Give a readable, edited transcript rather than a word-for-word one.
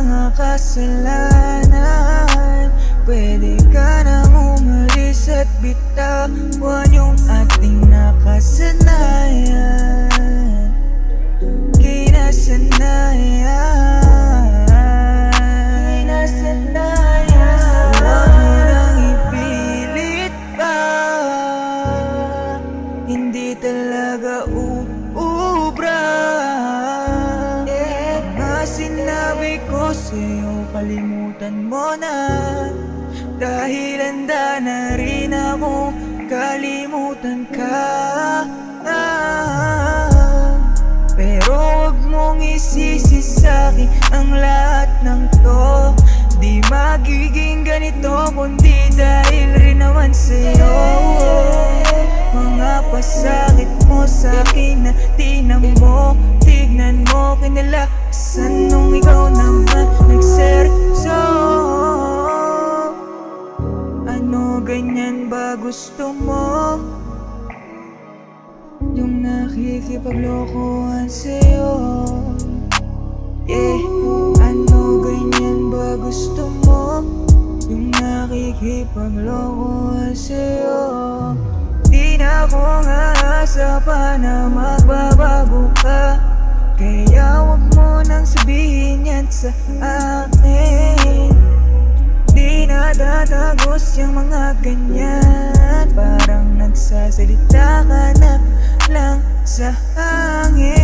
mga kasalanan. Pwede ka nang umalis at bitawan yung ating nakasanayan. Huwag mo nang ipilit pa, hindi talaga uubra. Mga sinabi ko sa'yo, kalimutan mo na. Dahil handa na rin akong kalimutan ka. Pero huwag mong isisi sa'kin ang lahat ng to. Di magiging ganito kundi dahil rin naman sa'yo. Mga pasakit mo sa'kin na tinam mo, tignan mo kinalasan nung ikaw naman nagseryoso. Ano ganyan ba gusto mo? Yung nakikipaglokohan sa'yo. Ano ganyan ba gusto mo? Yung nakikipaglokohan sa'yo. Di na ako aasa pa na magbabago ka. Kaya wag mo nang sabihin yan sa akin. Di na tatagos yung mga ganyan. Parang nagsasalita ka na lang sa hangin.